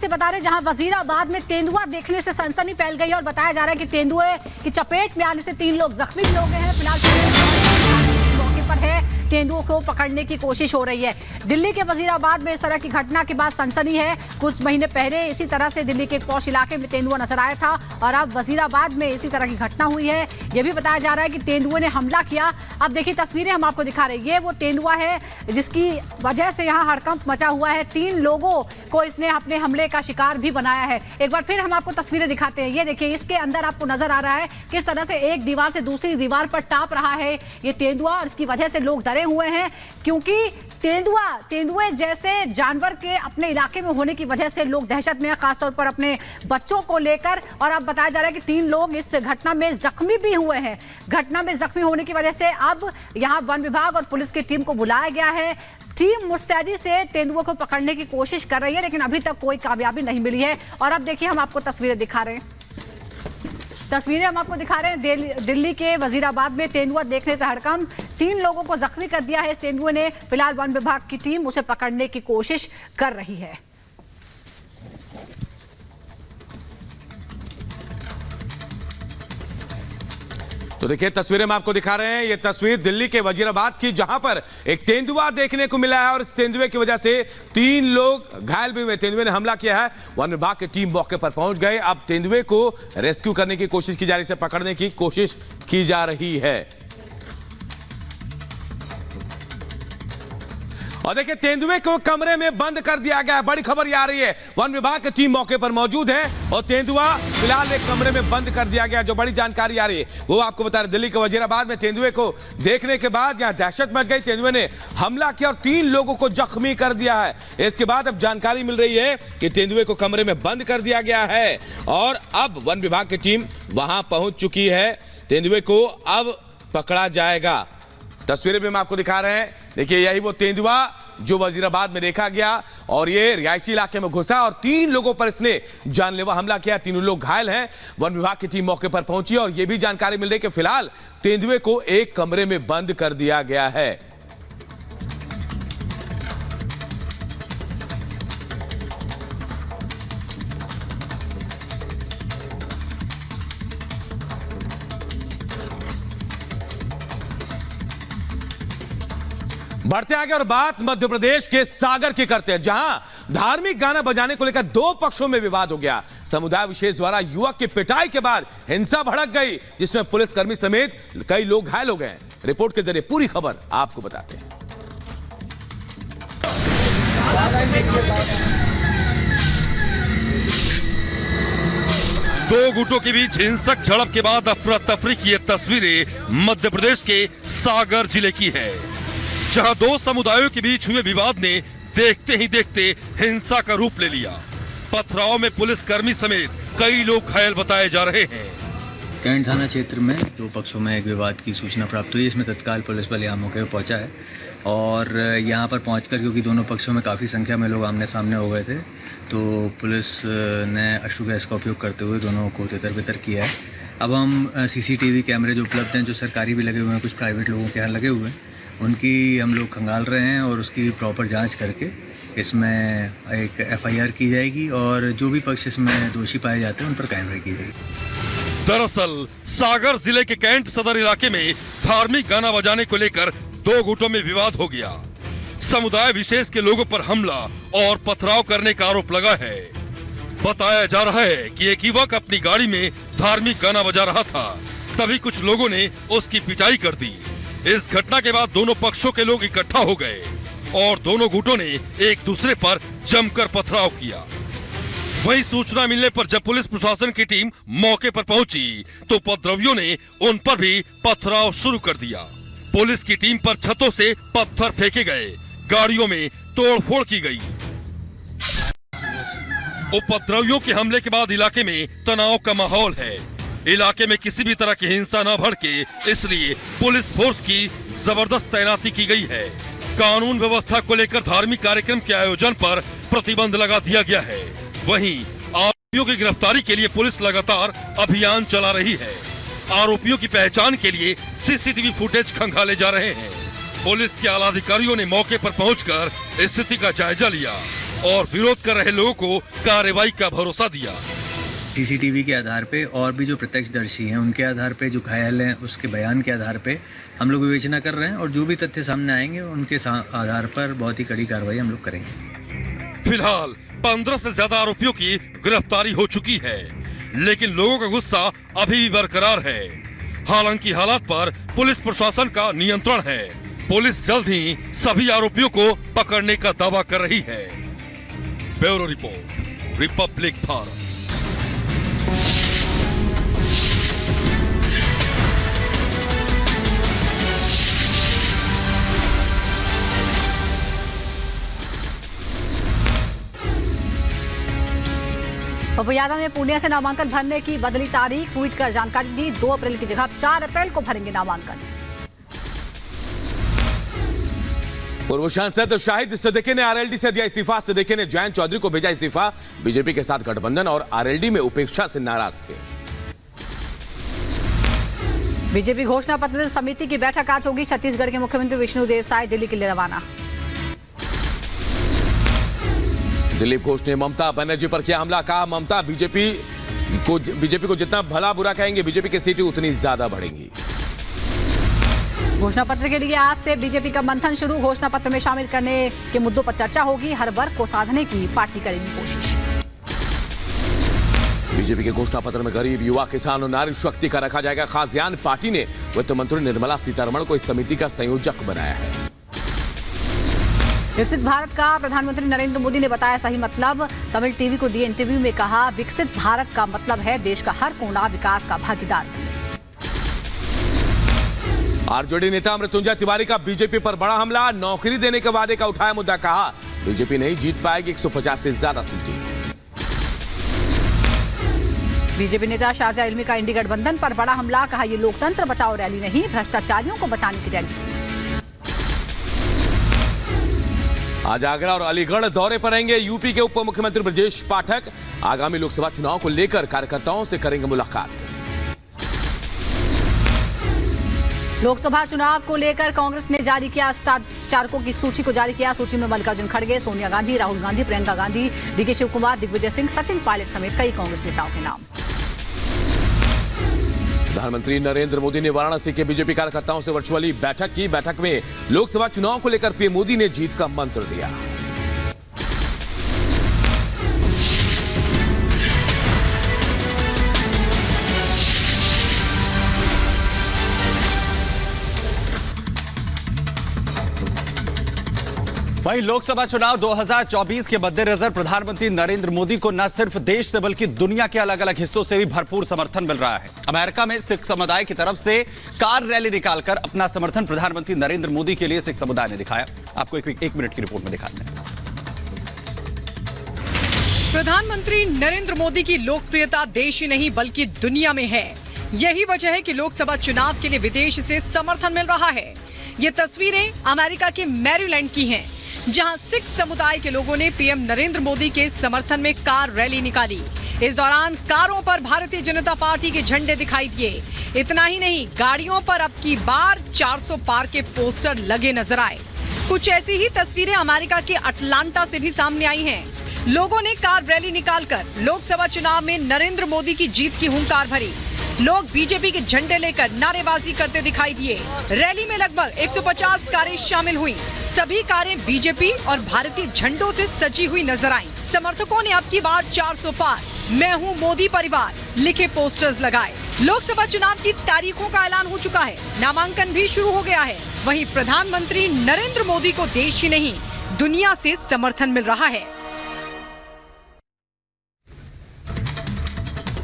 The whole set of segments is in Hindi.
से बता रहे जहां वजीराबाद में तेंदुआ देखने से सनसनी फैल गई है और बताया जा रहा है कि तेंदुए की चपेट में आने से 3 लोग जख्मी भी हो गए हैं। फिलहाल मौके पर है, तेंदुओं को पकड़ने की कोशिश हो रही है। दिल्ली के वजीराबाद में इस तरह की घटना के बाद सनसनी है। कुछ महीने पहले इसी तरह से दिल्ली के एक पौष इलाके में तेंदुआ नजर आया था और अब वजीराबाद में इसी तरह की घटना हुई है। यह भी बताया जा रहा है कि तेंदुए ने हमला किया। अब देखिए तस्वीरें हम आपको दिखा रहे हैं, ये वो तेंदुआ है जिसकी वजह से यहाँ हड़कंप मचा हुआ है। 3 लोगों को इसने अपने हमले का शिकार भी बनाया है। एक बार फिर हम आपको तस्वीरें दिखाते हैं। ये देखिए, इसके अंदर आपको नजर आ रहा है किस तरह से एक दीवार से दूसरी दीवार पर टाप रहा है ये तेंदुआ और इसकी वजह से लोग डरे हुए हैं क्योंकि तेंदुए जैसे जानवर के अपने इलाके में होने की वजह से लोग दहशत में हैं, खासतौर पर अपने बच्चों को लेकर। और अब बताया जा रहा है कि 3 लोग इस घटना में जख्मी भी हुए हैं। घटना में जख्मी होने की वजह से अब यहां वन विभाग और पुलिस की टीम को बुलाया गया है। टीम मुस्तैदी से तेंदुओं को पकड़ने की कोशिश कर रही है लेकिन अभी तक कोई कामयाबी नहीं मिली है। और अब देखिए हम आपको तस्वीरें दिखा रहे हैं। तस्वीरें हम आपको दिखा रहे हैं दिल्ली के वजीराबाद में तेंदुआ देखने से हड़कंप। 3 लोगों को जख्मी कर दिया है इस तेंदुए ने। फिलहाल वन विभाग की टीम उसे पकड़ने की कोशिश कर रही है। तो देखिए तस्वीरें हम आपको दिखा रहे हैं। ये तस्वीर दिल्ली के वजीराबाद की जहां पर एक तेंदुआ देखने को मिला है और इस तेंदुए की वजह से 3 लोग घायल भी हुए। तेंदुए ने हमला किया है। वन विभाग की टीम मौके पर पहुंच गए। अब तेंदुए को रेस्क्यू करने की कोशिश की जा रही है, इसे पकड़ने की कोशिश की जा रही है। और देखिए तेंदुए को कमरे में बंद कर दिया गया है। बड़ी खबर ये आ रही है, वन विभाग की टीम मौके पर मौजूद है और तेंदुआ फिलहाल एक कमरे में बंद कर दिया गया। जो बड़ी जानकारी आ रही है वो आपको बता रहे, दिल्ली के वजीराबाद में तेंदुए को देखने के बाद यहां दहशत मच गई। तेंदुए ने हमला किया और 3 लोगों को जख्मी कर दिया है। इसके बाद अब जानकारी मिल रही है कि तेंदुए को कमरे में बंद कर दिया गया है और अब वन विभाग की टीम वहां पहुंच चुकी है। तेंदुए को अब पकड़ा जाएगा। तस्वीरें भी हम आपको दिखा रहे हैं। देखिए यही वो तेंदुआ जो वजीराबाद में देखा गया और ये रिहायशी इलाके में घुसा और 3 लोगों पर इसने जानलेवा हमला किया। 3 लोग घायल हैं। वन विभाग की टीम मौके पर पहुंची और यह भी जानकारी मिल रही है कि फिलहाल तेंदुए को एक कमरे में बंद कर दिया गया है। बढ़ते आगे और बात मध्य प्रदेश के सागर की करते हैं, जहां धार्मिक गाना बजाने को लेकर 2 पक्षों में विवाद हो गया। समुदाय विशेष द्वारा युवक की पिटाई के बाद हिंसा भड़क गई जिसमें पुलिसकर्मी समेत कई लोग घायल हो गए। रिपोर्ट के जरिए पूरी खबर आपको बताते हैं। दो गुटों के बीच हिंसक झड़प के बाद अफरा तफरी की ये तस्वीरें मध्य प्रदेश के सागर जिले की है, जहां 2 समुदायों के बीच हुए विवाद ने देखते ही देखते हिंसा का रूप ले लिया। पथराव में पुलिसकर्मी समेत कई लोग घायल बताए जा रहे हैं। कैंट थाना क्षेत्र में 2 पक्षों में एक विवाद की सूचना प्राप्त हुई। इसमें तत्काल पुलिस बल यहाँ मौके पर पहुंचा है और यहाँ पर पहुंचकर क्योंकि दोनों पक्षों में काफ़ी संख्या में लोग आमने सामने हो गए थे तो पुलिस ने अश्रु गैस का उपयोग करते हुए दोनों को तितर बितर किया है। अब हम CCTV कैमरे जो उपलब्ध हैं, जो सरकारी भी लगे हुए हैं, कुछ प्राइवेट लोगों के यहाँ लगे हुए हैं, उनकी हम लोग खंगाल रहे हैं और उसकी प्रॉपर जांच करके इसमें एक FIR की जाएगी और जो भी पक्ष इसमें दोषी पाए जाते हैं उन पर कार्रवाई की जाएगी। दरअसल सागर जिले के कैंट सदर इलाके में धार्मिक गाना बजाने को लेकर 2 गुटों में विवाद हो गया। समुदाय विशेष के लोगों पर हमला और पथराव करने का आरोप लगा है। बताया जा रहा है कि एक युवक अपनी गाड़ी में धार्मिक गाना बजा रहा था, तभी कुछ लोगों ने उसकी पिटाई कर दी। इस घटना के बाद दोनों पक्षों के लोग इकट्ठा हो गए और दोनों गुटों ने एक दूसरे पर जमकर पथराव किया। वहीं सूचना मिलने पर जब पुलिस प्रशासन की टीम मौके पर पहुंची तो उपद्रवियों ने उन पर भी पथराव शुरू कर दिया। पुलिस की टीम पर छतों से पत्थर फेंके गए, गाड़ियों में तोड़फोड़ की गई। उपद्रवियों के हमले के बाद इलाके में तनाव का माहौल है। इलाके में किसी भी तरह की हिंसा न भड़के इसलिए पुलिस फोर्स की जबरदस्त तैनाती की गई है। कानून व्यवस्था को लेकर धार्मिक कार्यक्रम के आयोजन पर प्रतिबंध लगा दिया गया है। वहीं आरोपियों की गिरफ्तारी के लिए पुलिस लगातार अभियान चला रही है। आरोपियों की पहचान के लिए CCTV फुटेज खंगाले जा रहे हैं। पुलिस के आला अधिकारियों ने मौके पर पहुंचकर स्थिति का जायजा लिया और विरोध कर रहे लोगों को कार्रवाई का भरोसा दिया। सीसीटीवी के आधार पे और भी जो प्रत्यक्षदर्शी हैं उनके आधार पे, जो घायल हैं उसके बयान के आधार पे हम लोग विवेचना कर रहे हैं और जो भी तथ्य सामने आएंगे उनके आधार पर बहुत ही कड़ी कार्रवाई हम लोग करेंगे। फिलहाल 15 से ज्यादा आरोपियों की गिरफ्तारी हो चुकी है, लेकिन लोगों का गुस्सा अभी भी बरकरार है। हालांकि हालात पर पुलिस प्रशासन का नियंत्रण है। पुलिस जल्द ही सभी आरोपियों को पकड़ने का दावा कर रही है। Bureau report, Republic Bharat. Pappu Yadav ने पूर्णिया से नामांकन भरने की बदली तारीख ट्वीट कर जानकारी दी। 2 अप्रैल की जगह 4 अप्रैल को भरेंगे नामांकन। पूर्व सांसद शाहिद सिद्दीकी ने आरएलडी से दिया इस्तीफा। सिद्दीकी ने जयंत चौधरी को भेजा इस्तीफा। बीजेपी के साथ गठबंधन और आरएलडी में उपेक्षा से नाराज थे। बीजेपी घोषणा पत्र समिति की बैठक आज होगी। छत्तीसगढ़ के मुख्यमंत्री विष्णुदेव साय दिल्ली के लिए रवाना। दिलीप घोष ने ममता बनर्जी पर किया हमला। कहा ममता बीजेपी को जितना भला बुरा कहेंगे, बीजेपी की सीटें उतनी ज्यादा बढ़ेंगी। घोषणा पत्र के लिए आज से बीजेपी का मंथन शुरू। घोषणा पत्र में शामिल करने के मुद्दों पर चर्चा होगी। हर वर्ग को साधने की पार्टी करेगी कोशिश। बीजेपी के घोषणा पत्र में गरीब, युवा, किसान और नारी शक्ति का रखा जाएगा खास ध्यान। पार्टी ने वित्त मंत्री निर्मला सीतारमण को इस समिति का संयोजक बनाया है। विकसित भारत का प्रधानमंत्री नरेंद्र मोदी ने बताया सही मतलब। तमिल टीवी को दिए इंटरव्यू में कहा, विकसित भारत का मतलब है देश का हर कोना विकास का भागीदार। आरजेडी नेता मृत्युंजय तिवारी का बीजेपी पर बड़ा हमला। नौकरी देने के वादे का उठाया मुद्दा। कहा बीजेपी नहीं जीत पाएगी 150 से ज्यादा सीटें। बीजेपी नेता शाहजहां इल्मी का इंडी गठबंधन पर बड़ा हमला। कहा यह लोकतंत्र बचाओ रैली नहीं, भ्रष्टाचारियों को बचाने की रैली थी। आज आगरा और अलीगढ़ दौरे पर रहेंगे यूपी के उप मुख्यमंत्री ब्रजेश पाठक। आगामी लोकसभा चुनाव को लेकर कार्यकर्ताओं से करेंगे मुलाकात। लोकसभा चुनाव को लेकर कांग्रेस ने जारी किया स्टार चालकों की सूची को जारी किया। सूची में मल्लिकार्जुन खड़गे, सोनिया गांधी, राहुल गांधी, प्रियंका गांधी, डीके शिव कुमार, दिग्विजय सिंह, सचिन पायलट समेत कई कांग्रेस नेताओं के नाम। प्रधानमंत्री नरेंद्र मोदी ने वाराणसी के बीजेपी कार्यकर्ताओं से वर्चुअली बैठक की। बैठक में लोकसभा चुनाव को लेकर पीएम मोदी ने जीत का मंत्र दिया। वहीं लोकसभा चुनाव 2024 के मद्देनजर प्रधानमंत्री नरेंद्र मोदी को न सिर्फ देश से बल्कि दुनिया के अलग अलग हिस्सों से भी भरपूर समर्थन मिल रहा है। अमेरिका में सिख समुदाय की तरफ से कार रैली निकालकर अपना समर्थन प्रधानमंत्री नरेंद्र मोदी के लिए सिख समुदाय ने दिखाया। आपको एक मिनट की रिपोर्ट में दिखाते हैं। प्रधानमंत्री नरेंद्र मोदी की लोकप्रियता देश ही नहीं बल्कि दुनिया में है। यही वजह है कि लोकसभा चुनाव के लिए विदेश से समर्थन मिल रहा है। ये तस्वीरें अमेरिका के मैरीलैंड की हैं, जहां सिख समुदाय के लोगों ने पीएम नरेंद्र मोदी के समर्थन में कार रैली निकाली। इस दौरान कारों पर भारतीय जनता पार्टी के झंडे दिखाई दिए। इतना ही नहीं, गाड़ियों पर अब की बार 400 पार के पोस्टर लगे नजर आए। कुछ ऐसी ही तस्वीरें अमेरिका के अटलांटा से भी सामने आई हैं। लोगों ने कार रैली निकालकर लोकसभा चुनाव में नरेंद्र मोदी की जीत की हुंकार भरी। लोग बीजेपी के झंडे लेकर नारेबाजी करते दिखाई दिए। रैली में लगभग 150 कारें शामिल हुई। सभी कारें बीजेपी और भारतीय झंडों से सजी हुई नजर आईं। समर्थकों ने अब की बार 400 पार, मैं हूं मोदी परिवार लिखे पोस्टर्स लगाए। लोकसभा चुनाव की तारीखों का ऐलान हो चुका है। नामांकन भी शुरू हो गया है। वहीं प्रधानमंत्री नरेंद्र मोदी को देश ही नहीं दुनिया से समर्थन मिल रहा है।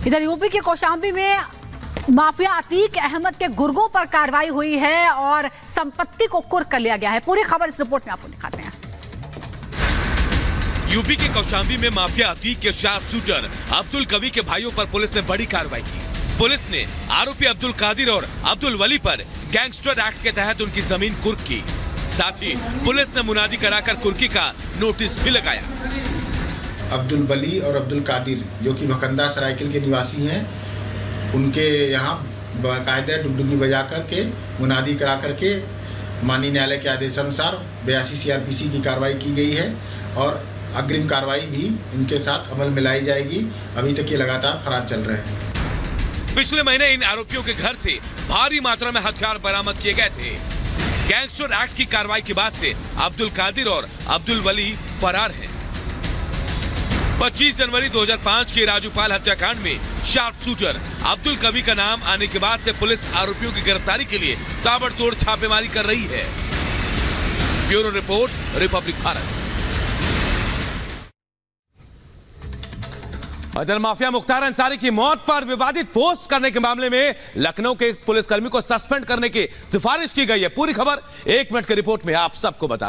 इधर यूपी के कौशाम्बी में माफिया अतीक अहमद के गुर्गों पर कार्रवाई हुई है और संपत्ति को कुर्क कर लिया गया है। पूरी खबर इस रिपोर्ट में आपको दिखाते हैं। यूपी के कौशाम्बी में माफिया अतीक के शार्प शूटर अब्दुल कवी के भाइयों पर पुलिस ने बड़ी कार्रवाई की। पुलिस ने आरोपी अब्दुल कादिर और अब्दुल वली पर गैंगस्टर एक्ट के तहत उनकी जमीन कुर्क की। साथ ही पुलिस ने मुनादी कराकर कुर्की का नोटिस भी लगाया। अब्दुल वली और अब्दुल कादिर जो कि भकंदा सरायकिल के निवासी हैं, उनके यहाँ बाकायदा डुगडुगी बजा करके मुनादी करा करके माननीय न्यायालय के आदेशानुसार 82 CRPC की कार्रवाई की गई है और अग्रिम कार्रवाई भी इनके साथ अमल में लाई जाएगी। अभी तक ये लगातार फरार चल रहे हैं। पिछले महीने इन आरोपियों के घर से भारी मात्रा में हथियार बरामद किए गए थे। गैंगस्टर एक्ट की कार्रवाई के बाद से अब्दुल कादिर और अब्दुल वली फरार हैं। 25 जनवरी 2005 के राजूपाल हत्याकांड में शार्प शूटर अब्दुल कबीर का नाम आने के बाद से पुलिस आरोपियों की गिरफ्तारी के लिए ताबड़तोड़ छापेमारी कर रही है। Bureau report, Republic Bharat. Other mafia Mukhtar Ansari की मौत पर विवादित पोस्ट करने के मामले में लखनऊ के एक पुलिसकर्मी को सस्पेंड करने की सिफारिश की गई है। पूरी खबर 1 मिनट की रिपोर्ट में आप सबको बता